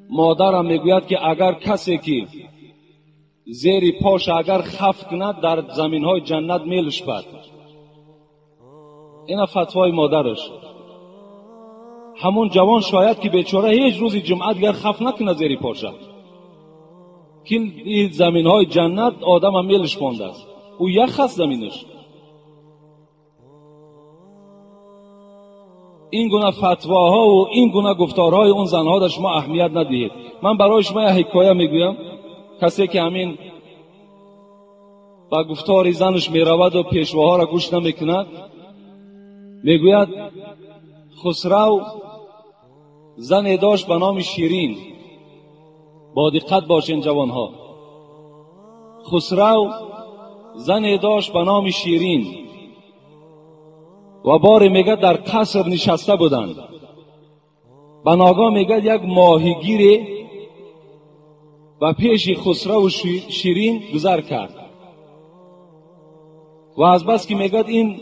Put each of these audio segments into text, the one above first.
مادرم میگوید که اگر کسی که زیر پاش اگر خفت کند در زمینهای جنت میلش بد. این فتوای مادرش. همون جوان شاید که بیچاره هیچ روزی جمعه دیگر خفت نکنه زیر پاشه، که این زمینهای جنت آدم هم میلش مانده است، او یخ است زمینش. این گونه فتواها و این گونه گفتارهای اون زنها در شما اهمیت ندهید. من برای شما یک حکایه میگویم. کسی که همین با گفتار زنش میرود و پیشواها را گوش نمیکند، میگوید خسرو زنی داشت به نام شیرین. با دقت باشین جوانها. خسرو زنی داشت به نام شیرین و باری میگه در قصر نشسته بودند. به ناگاه میگه یک ماهیگیری و پیش خسرو و شیرین گذر کرد و از بس که میگه این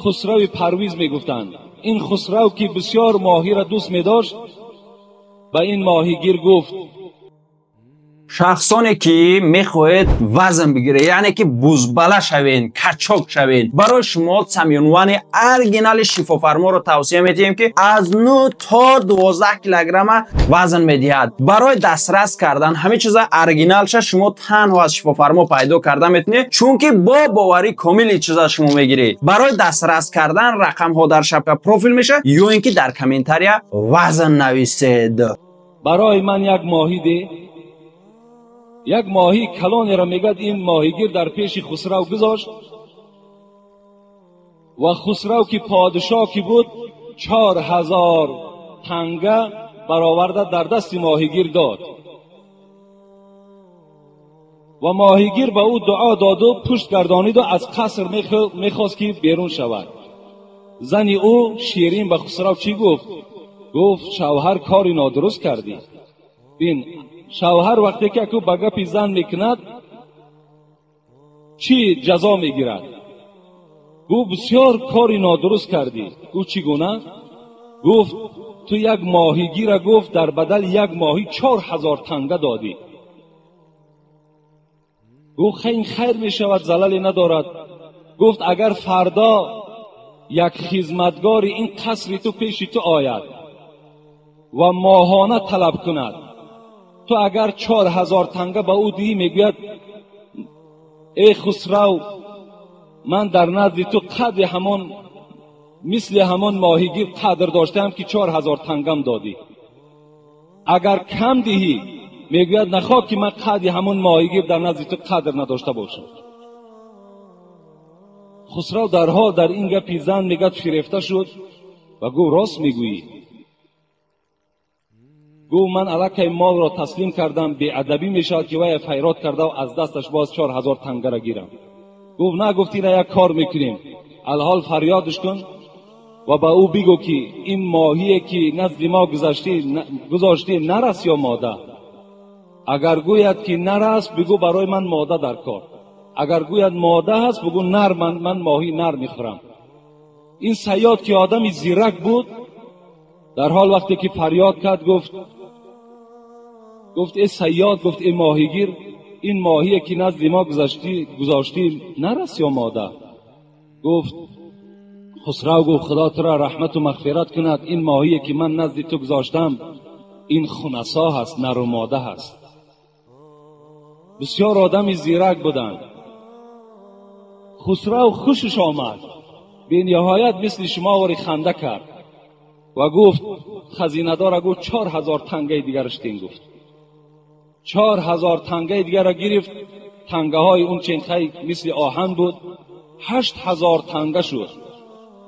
خسرو پرویز میگفتند. این خسرو که بسیار ماهی را دوست میداشت به این ماهیگیر گفت شخصانی که میخواهید وزن بگیره، یعنی که بزبله شوین، کچاک شوین، برای شما سمیونوان ارگینال شفافرما رو توصیه میدیم که از 9 تا 12 کیلوگرم وزن میدهد. برای دسترس کردن همه چیز ارگینال شما تنها از شفافرما پیدا کرده میتونید، چون که با باوری کامل چیزا شما میگیرید. برای دسترس کردن رقم ها در شبکه پروفیل میشه یا اینکه در کامنتاری وزن نویسید. برای من یک ماهی ده. یک ماهی کلانی را میگد این ماهیگیر در پیش خسرو گذاشت و خسرو که پادشاه کی بود 4000 تنگه برآورده در دست ماهیگیر داد و ماهیگیر به او دعا داد و پشت گردانید و از قصر میخواست که بیرون شود. زنی او شیرین به خسرو چی گفت؟ گفت شوهر کاری نادرست کردی. بین شوهر وقتی که او به گپ زن میکند چی جزا میگیرد؟ گفت بسیار کاری نادرست کردی. گفت چگونه؟ گفت تو یک ماهیگیر گفت در بدل یک ماهی 4000 تنگه دادی. گفت این خیر میشود، زللی ندارد. گفت اگر فردا یک خدمتگاری این قصر تو پیش تو آید و ماهانه طلب کند، تو اگر 4000 تنگه به او دی، میگوید ای خسرو من در نزد تو قدر همان مثل همان ماهیگیر قدر داشتم که 4000 تنگم دادی. اگر کم دهی میگوید نخواه که من قدر همان ماهیگیر در نزد تو قدر نداشته باشم. خسرو در حال در این گپی زن میگه شگفته شد و گفت راست میگویی. گفت من الکی مال را تسلیم کردم، بی ادبی میشود که وی خیرات کرده و از دستش باز 4000 تنگه را گیرم. گفت نه، گفتی نه یک کار میکنیم، الحال فریادش کن و با او بگو که این ماهی که نزد ما گذاشتی نرس یا ماده. اگر گوید که نرس بگو برای من ماده در کار، اگر گوید ماده هست بگو نر، من ماهی نر میخورم. این صیاد که آدمی زیرک بود در حال وقتی که فریاد کرد گفت ای صیاد، گفت ای ماهیگیر، این ماهی که نزد ما گذاشتی نرس یا ماده؟ گفت خسرو گفت خدا تو را رحمت و مغفرت کند، این ماهی که من نزد تو گذاشتم این خنثا هست، نر و ماده هست. بسیار آدمی زیرک بودند. خسرو خوشش آمد، به نهایت مثل شما وری خنده کرد و گفت خزینه دار گفت 4000 تنگه دیگرش دین. گفت 4000 تنگه دیگر را گرفت. تنگه های اون چنخه مثل آهن بود. 8000 تنگه شد.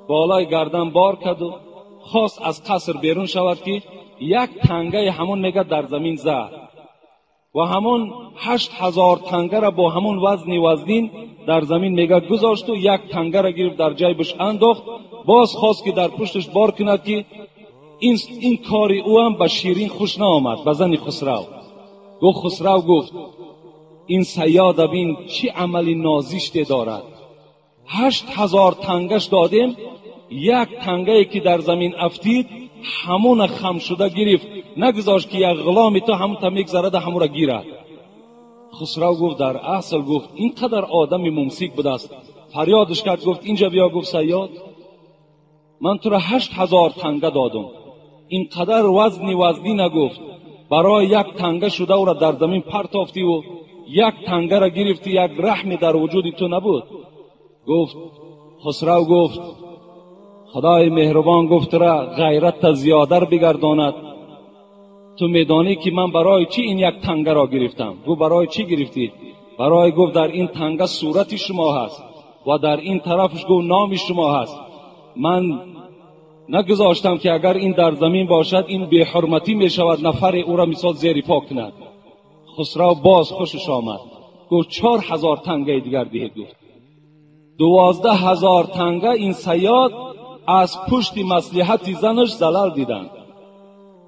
بالای گردن بار کرد و خواست از قصر بیرون شود که یک تنگه همون میگه در زمین زد و همون 8000 تنگه را با همون وزنین در زمین میگه گذاشت و یک تنگه را گرفت در جیبش انداخت. باز خواست که در پشتش بار کند که این کاری او هم به شیرین خوش نآمد، به زن خسرو. خسرو گفت این صیاد بین چه عملی نازشتی دارد. 8000 تنگش دادیم، یک تنگه که در زمین افتید همون خم شده گرفت نگذاشت که یک غلام تو همون تا میگذرد همون را گیرد. خسرو گفت در اصل گفت اینقدر آدم ممسک بوده است. فریادش کرد گفت اینجا بیا. گفت صیاد من تو را 8000 تنگه دادم. اینقدر وزنی نگفت. برای یک تنگه شده او را در زمین پرتافتی و یک تنگه را گرفتی، یک رحمی در وجود تو نبود. گفت خسرو گفت خدای مهربان گفت را غیرت تا زیادر بگرداند. تو میدانی که من برای چی این یک تنگه را گرفتم؟ گفت برای چی گرفتی؟ برای گفت در این تنگه صورت شما هست و در این طرفش گفت نام شما هست. من نگذاشتم که اگر این در زمین باشد این بی حرمتی می شود، نفر او را مثال زیر پا کند. خسرو باز خوشش آمد. گفت 4000 تنگه دیگر دهید. گفت 12000 تنگه این صیاد از پشت مصلحت زنش زلال دیدند.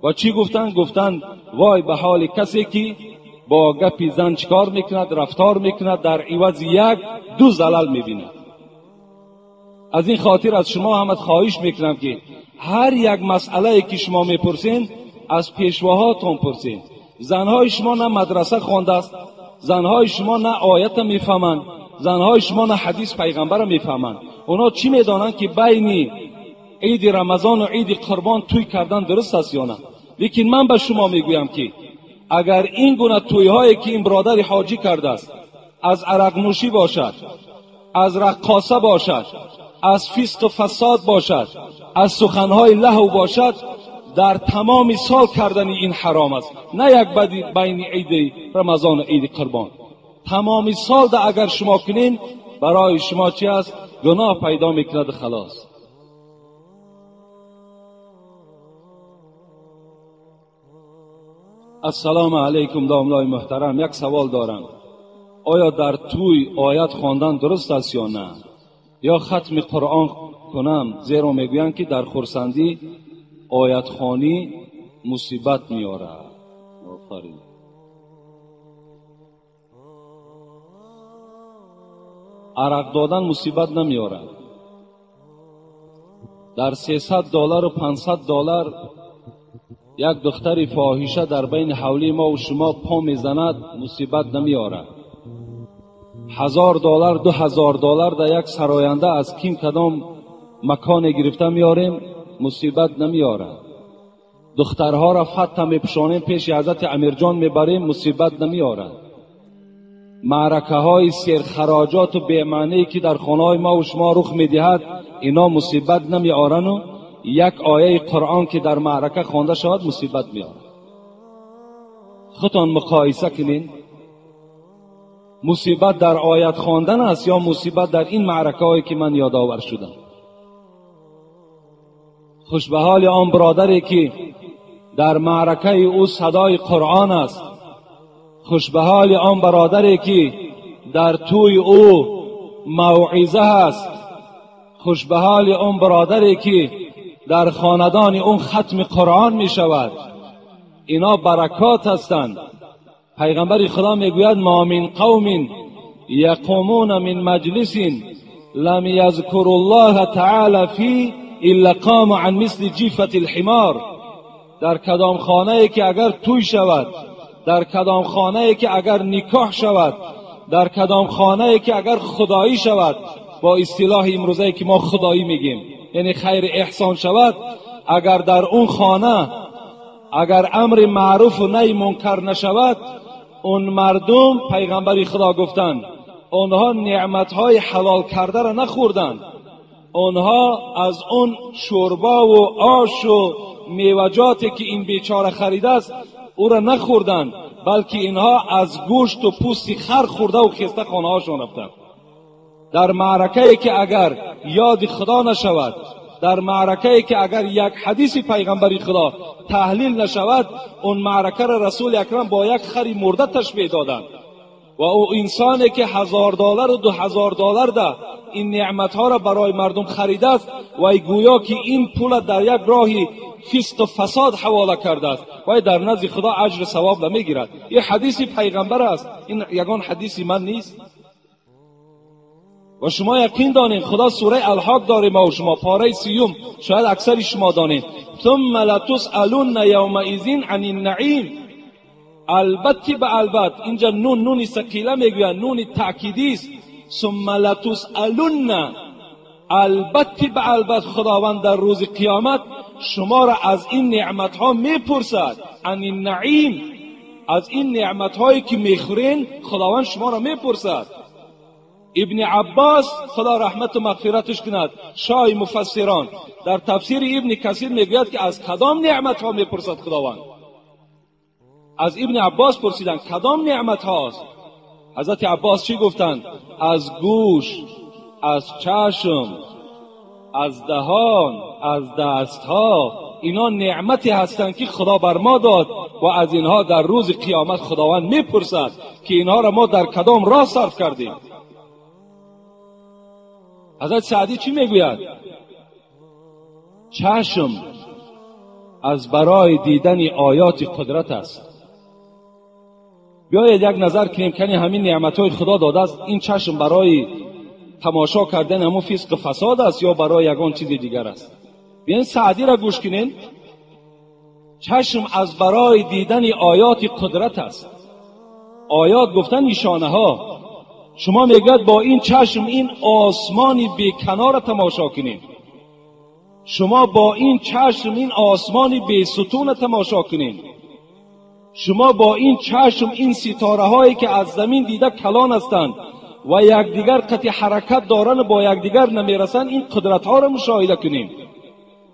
و چی گفتند؟ گفتند وای به حال کسی که با گپی زن چکار میکند، رفتار میکند، در عوض 1-2 زلال میبیند. از این خاطر از شما هم خواهش میکنم که هر یک مسئله که شما میپرسین از پیشواهاتون پرسین. زنهای شما نه مدرسه خوانده است، زنهای شما نه آیت میفهمند، زنهای شما نه حدیث پیغمبر میفهمند. اونا چی میدانند که بین عید رمضان و عید قربان توی کردن درست است یا نه؟ لیکن من به شما میگویم که اگر این گونه توی‌هایی که این برادر حاجی کرده است، از عرق نوشی باشد، از رقاصه باشد، از فسق و فساد باشد، از سخنهای لهو باشد، در تمام سال کردن این حرام است، نه یک بین عید رمضان و عید قربان. تمام سال ده اگر شما کنین برای شما چی است؟ گناه پیدا میکند. خلاص. السلام علیکم دامنای محترم. یک سوال دارم. آیا در توی آیت خواندن درست است یا نه؟ یا ختم قرآن کنم؟ زیرا میگویند که در خرسندی آیت خوانی مصیبت میاره. آفرین. عرق دادن مصیبت نمیاره. در $300 و $500 یک دختر فاحشه در بین حولی ما و شما پا میزند، مصیبت نمیاره. $1000 $2000 در یک سراینده از کیم کدام مکان گرفته میاریم، مصیبت نمیاره. دخترها را فتح میپشانیم پیش حضرت امیرجان میبریم، مصیبت نمیاره. معرکه های سرخراجات و بی‌معنی که در خانه های ما و شما رخ میدهد، اینا مصیبت نمیارن و یک آیه قرآن که در معرکه خوانده شود مصیبت میاره. خودتان مقایسه کنین، مصیبت در آیت خواندن است یا مصیبت در این معرکه هایی که من یادآور شدم؟ خوش به حال آن برادری که در معرکه او صدای قرآن است. خوش به حال آن برادری که در توی او موعظه است. خوش به حال آن برادری که در خاندان اون ختم قرآن می شود. اینا برکات هستند. پیغمبر خدا میگوید ما من قوم یقومون من مجلس لم یذکر الله تعالی فی الا قام عن مثل جیفة الحمار. در کدام خانه ای که اگر توی شود، در کدام خانه ای که اگر نکاح شود، در کدام خانه ای که اگر خدایی شود، با اصطلاح امروزه که ما خدایی میگیم یعنی خیر احسان شود، اگر در اون خانه اگر امر معروف و نهی منکر نشود، اون مردم پیغمبر خدا گفتند اونها نعمتهای حلال کرده را نخوردند، اونها از اون شوربا و آش و میوجاتی که این بیچاره خریده است او را نخوردند، بلکه اینها از گوشت و پوست خر خورده و خسته خانه هاشون رفتند. در معرکه‌ای که اگر یاد خدا نشود، در معرکه‌ای که اگر یک حدیث پیغمبر خدا تحلیل نشود، اون معرکه را رسول اکرم با یک خری مرده تشبیه دادند. و او انسانی که $1000 و $2000 ده این نعمتها را برای مردم خریده است و گویا که این پول در یک راهی فسق و فساد حواله کرده است و در نزد خدا اجر ثواب نمیگیرد. این حدیث پیغمبر است، این یگان حدیث من نیست. و شما یقین دانید خدا سوره الحاق داره، ما و شما پاره 30 شاید اکثر شما دانید. ثم لتسألن یومئذ عن النعیم. البته به البته اینجا نون ثقیله میگوید، نون تأکیدی است. ثم لتسألن، البته به البته خداوند در روز قیامت شما را از این نعمت ها میپرسد. عن النعیم، از این نعمت هایی که میخورین خداوند شما را میپرسد. ابن عباس خدا رحمت و مغفرتش کند، شاه مفسران، در تفسیر ابن کثیر میگوید که از کدام نعمت ها میپرسد خداوند. از ابن عباس پرسیدن کدام نعمت هاست؟ حضرت عباس چی گفتند؟ از گوش، از چشم، از دهان، از دستها. اینا نعمتی هستند که خدا بر ما داد و از اینها در روز قیامت خداوند میپرسد که اینها را ما در کدام راه صرف کردیم. حضرت سعدی چی میگوید؟ چشم از برای دیدن آیات قدرت است. بیایید یک نظر کنیم که همین نعمتهای خدا داده است، این چشم برای تماشا کردن همون فسق فساد است یا برای یگان چیز دیگر است؟ بیاین سعدی را گوش کنین. چشم از برای دیدن آیات قدرت است. آیات گفتن نشانه ها. شما میگید با این چشم این آسمانی بیکنار تماشا کنین، شما با این چشم این آسمانی بی ستون تماشا کنین، شما با این چشم این ستاره هایی که از زمین دیده کلان هستند و یکدیگر قطع حرکت دارن با یکدیگر نمیرسن، این قدرت ها را مشاهده کنین.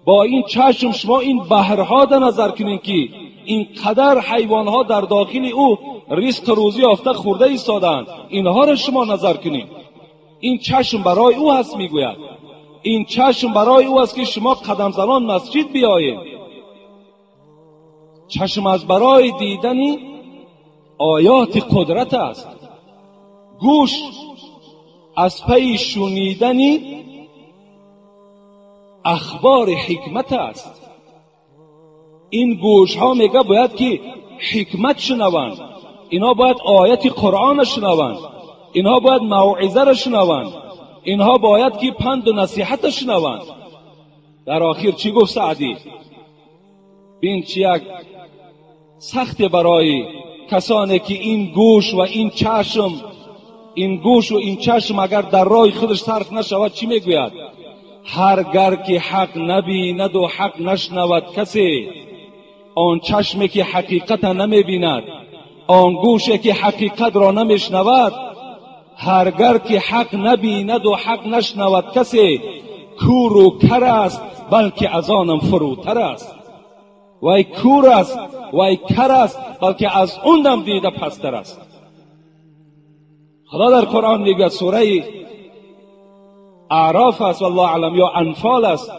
با این چشم شما این بحرها را نظر کنین که این قدر حیوان ها در داخل او رزق روزی یافته خورده ایستادند، اینها را شما نظر کنین. این چشم برای او هست. میگوید این چشم برای او است که شما قدم زنان مسجد بیایید. چشم از برای دیدن آیات قدرت است. گوش از پی شنیدن اخبار حکمت است. این گوش ها میگه باید که حکمت شنوند، اینا باید آیت قرآن شنوند، اینها باید موعظه را شنوند، اینها باید که پند و نصیحت شنوند. در آخر چی گفت سعدی؟ بین چی یک سخت برای کسانی که این گوش و این چشم، این گوش و این چشم اگر در راه خودش صرف نشود، چی میگوید؟ هرگر که حق نبیند و حق نشنود کسی، آن چشمی که حقیقت نمیبیند، آن گوشی که حقیقت را نمیشنود، هرگر که حق نبیند و حق نشنود کسی، کور و کر است بلکه از آنم فروتر است. وای کور است، وای کر است، بلکه از اونم دیده پستر است. خدا در قرآن میگه، سوره اعراف است والله اعلم یا انفال است،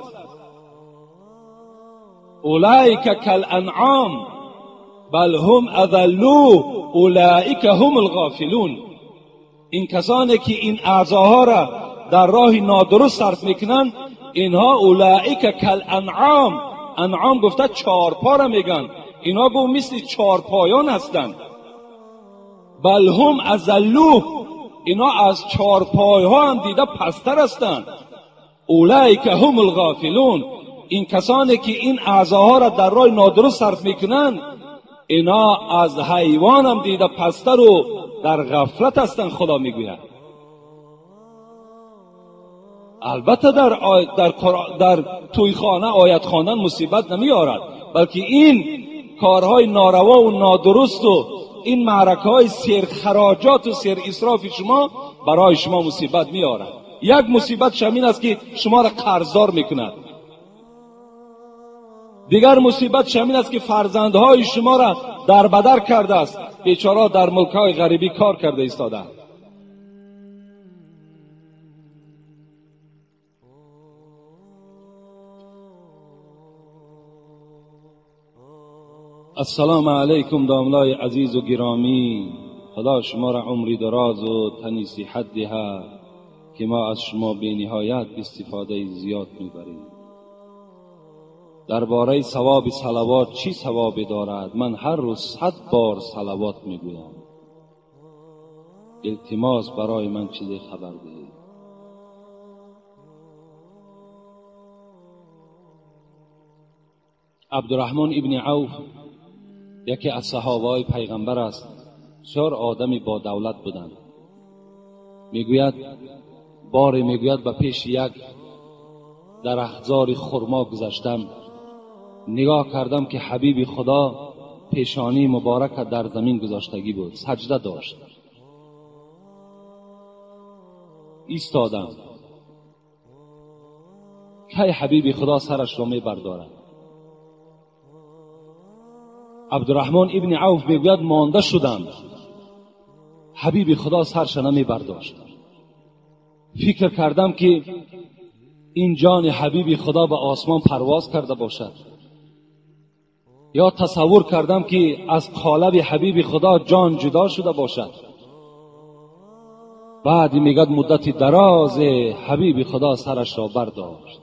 اولئک کالانعام بل هم اضلوا اولئک هم الغافلون. این کسانی که این اعضاها را در راه نادرست صرف میکنن، اینها اولئک کالانعام، انعام گفته چارپا را میگن، اینا گو مثل چارپایان هستند. بل هم اضلوا، اینا از چارپایها هم دیده پستر هستند. اولئک هم الغافلون، این کسانی که این اعضاها را در راه نادرست صرف میکنن، اینا از حیوان هم دیده پستر و در غفلت هستند. خدا میگوید البته در تویخانه آیت خواندن مصیبت نمیارد، بلکه این کارهای ناروا و نادرست و این معرکه های سیر خراجات و سیر اسراف شما برای شما مصیبت میارد. یک مصیبت شمین است که شما را قرضدار میکند، دیگر مصیبت شمین است که فرزندهای شما را در بدر کرده است، بیچاره در ملکهای غریبی کار کرده ایستادند. السلام علیکم داملای عزیز و گرامی. خدا شما را عمری دراز و تنی صحت دهد که ما از شما بی نهایت استفاده زیاد میبریم. درباره ثواب صلوات چی ثوابی دارد؟ من هر روز 100 بار صلوات میگویم. التماس برای من چیزی خبر دهید. عبدالرحمن ابن عوف یکی از صحابه پیغمبر است. 4 آدمی با دولت بودند. میگوید به پیش یک درختزار خرما گذشتم، نگاه کردم که حبیب خدا پیشانی مبارک در زمین گذاشتگی بود، سجده داشت. ایستادم که حبیب خدا سرش را می بردارد. عبدالرحمن ابن عوف میگوید مانده شدم، حبیب خدا سرش نمی برداشت. فکر کردم که این جان حبیب خدا به آسمان پرواز کرده باشد، یا تصور کردم که از قالب حبیب خدا جان جدا شده باشد. بعد میگد مدت دراز حبیب خدا سرش را برداشت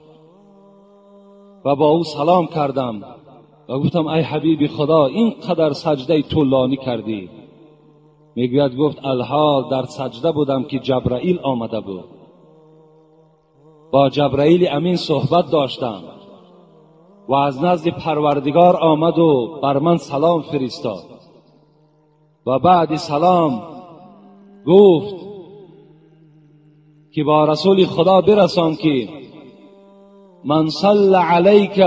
و با او سلام کردم و گفتم ای حبیب خدا اینقدر سجده طولانی کردی؟ میگوید گفت الحال در سجده بودم که جبرائیل آمده بود، با جبرائیل امین صحبت داشتم و از نزد پروردگار آمد و بر من سلام فرستاد و بعد سلام گفت که با رسول خدا برسان که من صلی علیک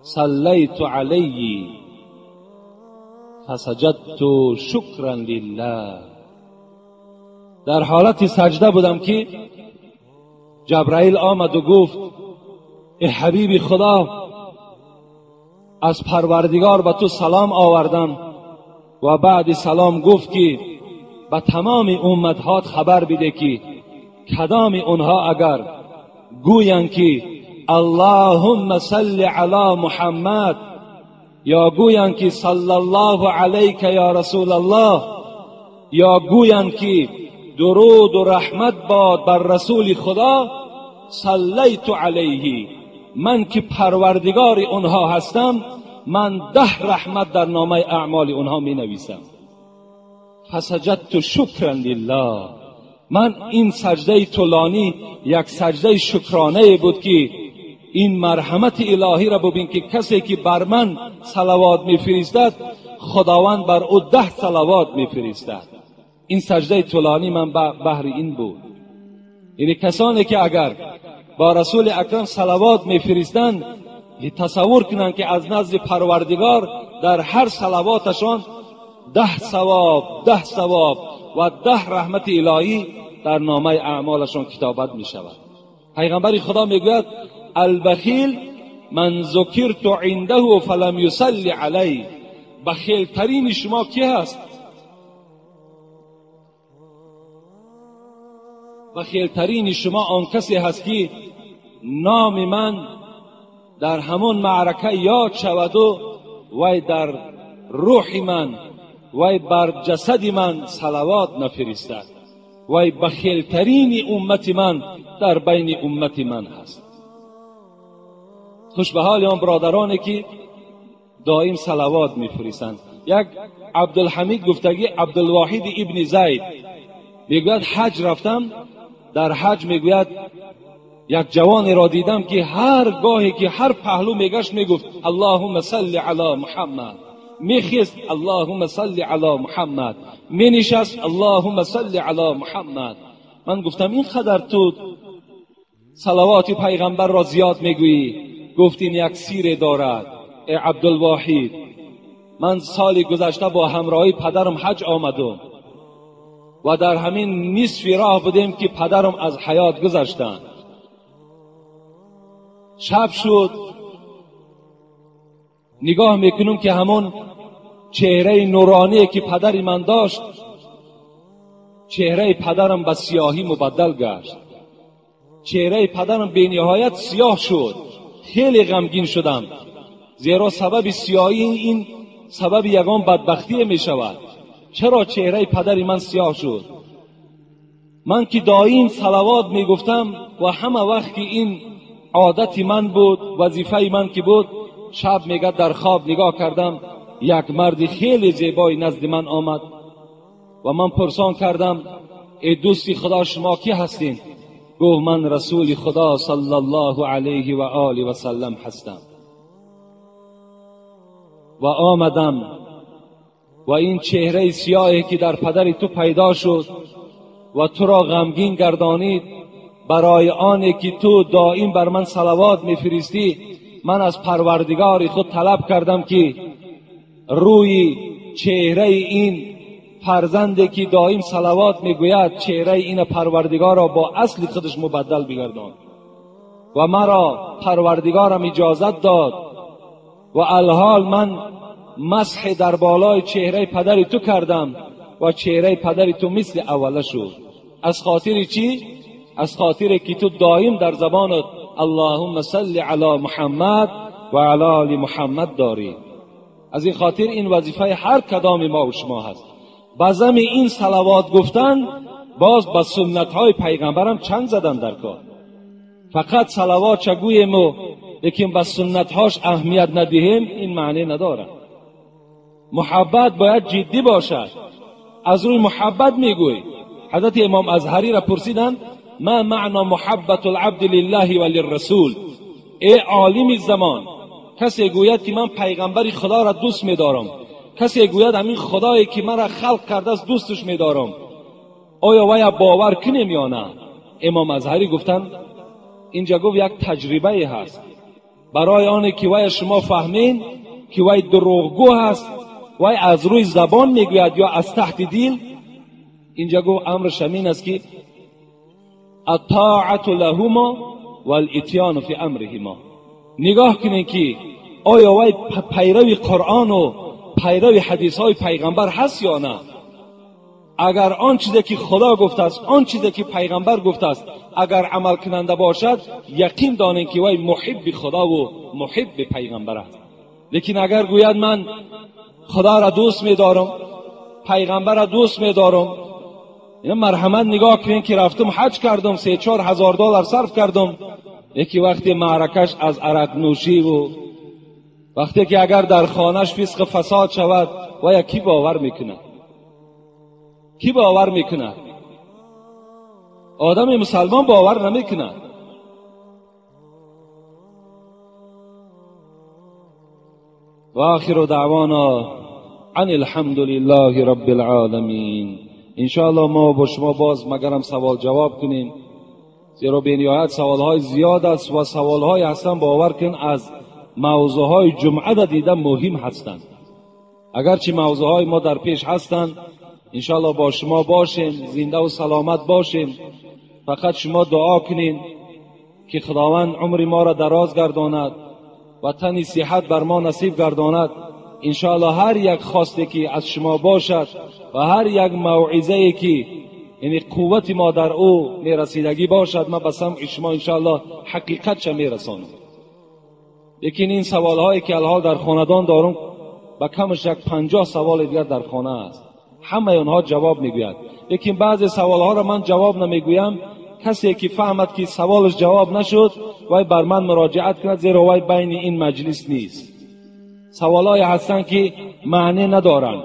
صلیت علیه فسجدت شکرا لله. در حالت سجده بودم که جبرائیل آمد و گفت ای حبیب خدا از پروردگار به تو سلام آوردم و بعد سلام گفت که به تمام امتهات خبر بده که کدام اونها اگر گویند که اللهم صل علی محمد یا گویند که صلی الله علیک یا رسول الله یا گویند که درود و رحمت باد بر رسول خدا، صلیت علیه، من که پروردگار اونها هستم من 10 رحمت در نامه اعمال اونها می نویسم. فسجدت شکرا لله. من این سجده طولانی یک سجده شکرانه بود که این مرحمت الهی را ببین که کسی که بر من صلوات میفرستد خداوند بر او 10 صلوات میفرستد. این سجده طولانی من بهر این بود. یعنی کسانی که اگر با رسول اکرم صلوات میفرستند تصور کنند که از نزد پروردگار در هر صلواتشان 10 ثواب و 10 رحمت الهی در نامه اعمالشان کتابت می شود. پیغمبر خدا میگوید البخیل من ذکرت عنده فلم یصلی علی. بخیل ترین شما کی هست؟ بخیل ترین شما آن کسی هست که نام من در همون معرکه یاد شود و وی در روح من وی بر جسد من صلوات نفرستد. وی بخیل ترین امت من در بین امت من هست. خوش به حال آن برادرانی که دائم صلوات میفرستند. یک عبدالحمید گفتگی عبدالواحد ابن زید میگوید حج رفتم، در حج میگوید یک جوان را دیدم که هر گاهی که هر پهلو میگشت میگفت اللهم صل علی محمد، میخیست اللهم صل علی محمد، مینشست اللهم صل علی محمد. من گفتم این قدر تو صلوات پیغمبر را زیاد میگویی؟ گفت این یک سیر دارد ای عبدالواحد. من سال گذشته با همراهی پدرم حج آمدم و در همین نصف راه بودیم که پدرم از حیات گذشتند. شب شد، نگاه میکنم که همون چهره نورانی که پدر من داشت، چهره پدرم به سیاهی مبدل گشت. چهره پدرم به نهایت سیاه شد. خیلی غمگین شدم، زیرا سبب سیاهی این سبب یگان بدبختی می شود. چرا چهره پدر من سیاه شد؟ من که دائم صلوات می گفتم و همه وقت که این عادت من بود، وظیفه من که بود، شب میگه در خواب نگاه کردم یک مرد خیلی زیبای نزد من آمد و من پرسان کردم ای دوستی خدا شما کی هستین؟ گفت من رسول خدا صلی الله علیه و آله و سلم هستم. و آمدم و این چهره سیاهی که در پدر تو پیدا شد و تو را غمگین گردانید، برای آنی که تو دائم بر من صلوات میفرستی، من از پروردگار خود طلب کردم که روی چهره این فرزندی که دائم صلوات میگوید، چهره این پروردگار را با اصل خودش مبدل بگردان. و مرا پروردگارم اجازت داد و الحال من مسح در بالای چهره پدر تو کردم و چهره پدر تو مثل اوله شد. از خاطر چی؟ از خاطر که تو دائم در زبانت اللهم صل علی محمد و علی آل محمد داری. از این خاطر این وظیفه هر کدام ما و شما هست. بازم این صلوات گفتن باز با سنت های پیغمبرم چند زدن در کار. فقط صلوات چگویم و لیکن با سنت هاش اهمیت ندهیم، این معنی نداره. محبت باید جدی باشد. از روی محبت میگوی. حضرت امام ازهری را پرسیدن ما معنی محبت العبد لله و للرسول؟ ای عالم زمان، کسی گوید که من پیغمبر خدا را دوست می‌دارم، کسی گوید همین خدایی که مرا خلق کرده است دوستش می‌دارم، آیا وی باور کنیم یا نه؟ امام ازهری گفتند اینجا گفت یک تجربه هست برای آنه که وی شما فهمین که وی دروغگو هست، وی از روی زبان میگوید یا از تحت دل. اینجا گفت امرش همین است که الطاعت لهما والاتیان فی امرهما. نگاه کنین که آیا وی پیرو قرآن و پیرو حدیث های پیغمبر هست یا نه. اگر آن چیزی که خدا گفته است، آن چیزی که پیغمبر گفته است اگر عمل کننده باشد، یقین دانین که وی محب خدا و محب پیغمبر است. لیکن اگر گوید من خدا را دوست می‌دارم، پیغمبر را دوست می‌دارم، این مرحمت نگاه کنین که رفتم حج کردم، 3-4 هزار دلار صرف کردم، یکی وقتی معرکش از عرق نوشی و وقتی که اگر در خانهش فسق فساد شود، و یکی باور میکنه؟ کی باور میکنه؟ آدم مسلمان باور نمیکنه. و آخر دعوانا عن الحمد لله رب العالمین. انشاءالله ما با شما باز مگرم سوال جواب کنیم، زیرا به نهایت سوالهای زیاد است و سوالهای هستن باور کن از موضوعهای جمعه را دیدن مهم هستند. اگرچه موضوعهای ما در پیش هستند، انشاءالله با شما باشیم، زنده و سلامت باشیم. فقط شما دعا کنین که خداوند عمر ما را دراز گرداند و تن صحت بر ما نصیب گرداند. انشاءالله هر یک خواسته که از شما باشد و هر یک موعظه‌ای که یعنی قوت ما در او میرسیدگی باشد، ما به سمع شما انشاءالله حقیقتش میرسانم. لیکن این سوالهایی که الحال در خاندان دارم با کمش یک 50 سوال دیگر در خانه است، همه اونها جواب میگوید. لیکن بعضی سوالها را من جواب نمیگویم. کسی که فهمد که سوالش جواب نشد وای بر من مراجعت کند، زیرا وای بین این مجلس نیست. سوالای هستن که معنی ندارن،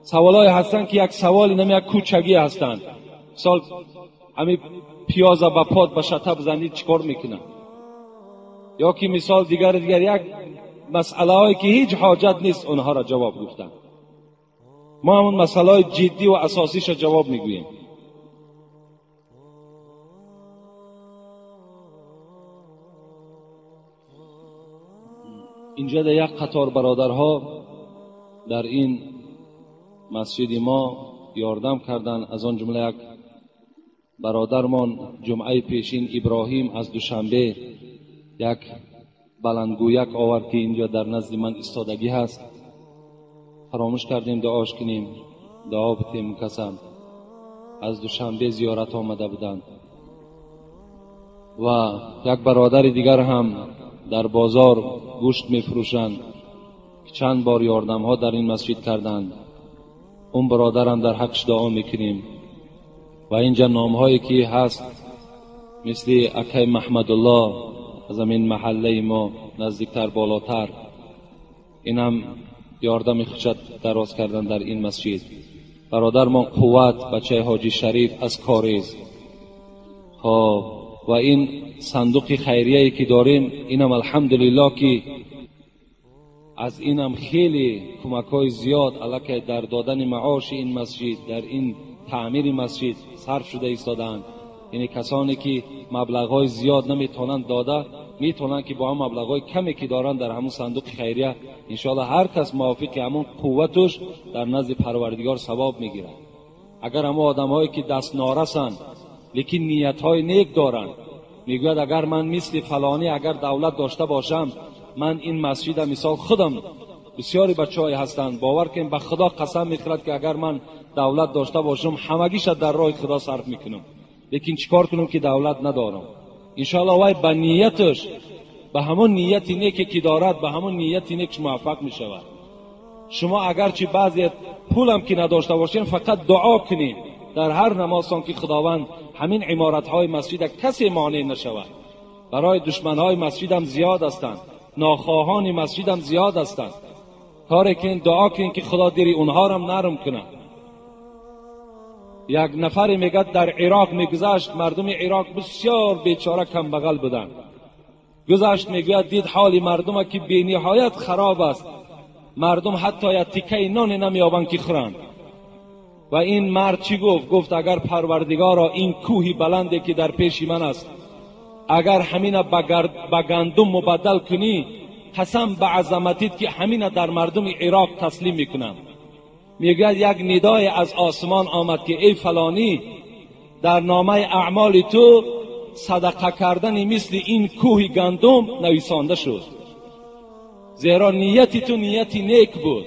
سوالای هستن که یک سوالی نمی یک کوچگی هستن. مثال همین پیازا با پات با شطه بزنی چیکار میکنن؟ یا که مثال دیگر یک مسئله هایی که هیچ حاجت نیست اونها را جواب گفتن. ما همون مسئله های جدی و اساسیش را جواب میگوییم. اینجا در یک قطار برادرها در این مسجد ما یاردم کردن. از آن جمله یک برادرمان جمعه پیشین ابراهیم از دوشنبه یک بلندگویک آورد که اینجا در نزد من استادگی هست. فراموش کردیم دعاش کنیم، دعا بتیم. کسم از دوشنبه زیارت آمده بودند و یک برادر دیگر هم در بازار گوشت میفروشند که چند بار یاردم ها در این مسجد کردند. اون برادرم در حقش دعا میکنیم. و اینجا نام هایی که هست مثل اکای محمد الله از این محله ما نزدیکتر بالاتر، این هم یاردم خودشت دراز کردن در این مسجد. برادر ما قوت بچه حاجی شریف از کاریز. و این صندوق خیریه‌ای که داریم، اینم الحمدلله که از اینم خیلی کمک‌های زیاد علاقه در دادن معاش این مسجد، در این تعمیر مسجد صرف شده ایستادند. یعنی کسانی که مبلغ‌های زیاد نمیتونن داده، میتونن که با هم مبلغ‌های کمی که دارن در همون صندوق خیریه انشاءالله هر کس موافق همون قوتش در نزد پروردگار ثواب میگیره. اگر همون آدم‌هایی که دست نارسن لیکن نیت‌های نیک دارن، میگوید اگر من مثل فلانی اگر دولت داشته باشم، من این مسجد مثال خودم بسیاری بچه‌های هستند باور کنیم به خدا قسم میخورد که اگر من دولت داشته باشم همگیش در راه خدا صرف میکنم، لیکن چیکار کنم که دولت ندارم. انشاءالله وای به نیتش، به همون نیت نیکی که دارد، به همون نیت نیکش موفق میشود. شما اگرچه بعضی پولم که نداشته باشین فقط دعا کنید در هر نمازتان که خداوند همین عمارت‌های مسجد کسی مانع نشود. برای دشمن‌های مسجد هم زیاد هستند، ناخواهان مسجد هم زیاد هستند. کاری که دعا کنید که خدا دل اونها را نرم کنه. یک نفر میگه در عراق میگذشت، مردم عراق بسیار بیچاره کم بغل بودن. گذشت میگوید دید حال مردم که بی نهایت خراب است، مردم حتی یک تیکه نان نمیابند که خورند. و این مرد چی گفت؟ گفت اگر پروردگارا این کوهی بلنده که در پیش من است اگر همین به گندم مبدل کنی، قسم به عظمتیت که همین در مردم عراق تسلیم میکنم. میگوید یک ندای از آسمان آمد که ای فلانی، در نامه اعمال تو صدقه کردن مثل این کوه گندم نویسانده شد، زیرا نیتی تو نیتی نیک بود.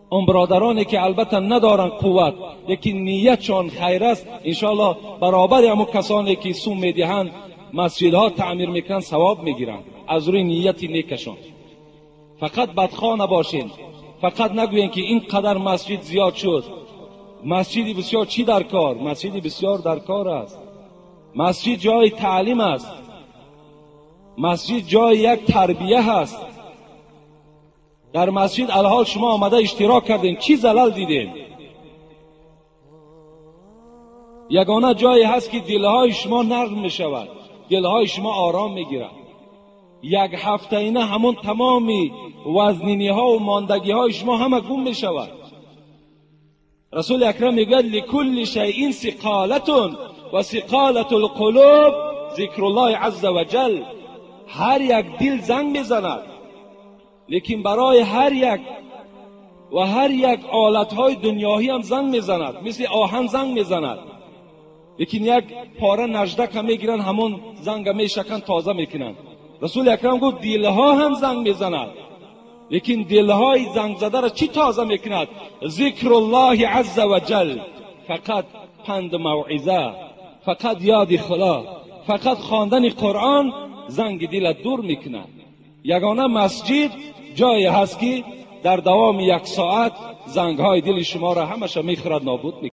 اون برادرانی که البته ندارن قوت لیکن نیتشان خیر است، انشاءالله برابر همون کسانی که سوم میدهند مسجدها تعمیر میکنن ثواب میگیرن از روی نیت نیکشان. فقط بدخواه نباشین، فقط نگوین که این قدر مسجد زیاد شد. مسجد بسیار چی در کار؟ مسجد بسیار در کار است. مسجد جای تعلیم است، مسجد جای یک تربیه است. در مسجد الحال شما آمده اشتراک کردین، چی زلال دیدین؟ یگانه جایی هست که دلهای شما نرم می شود، دلهای شما آرام می گیرد. یک هفته اینه همون تمامی وزنینی ها و ماندگی های شما همه گم می شود. رسول اکرم می گوید لکل شیء ثقالة و ثقالة القلوب ذکر الله عز وجل. هر یک دل زنگ می زند، لیکن برای هر یک آلت های دنیایی هم زنگ می زند، مثل آهن زنگ می زند. لیکن یک پاره نجدک هم می گیرن همون زنگ می شکن تازه می کنن. رسول اکرم گفت دلها هم زنگ می زند، لیکن دلهای زنگ زده را چی تازه می کند؟ ذکر الله عز وجل. فقط پند موعظه، فقط یاد خدا، فقط خواندن قرآن زنگ دل دور می کند. یگانه مسجد جایی هست که در دوام یک ساعت زنگهای دل شما را همشه میخورد، نابود میکند.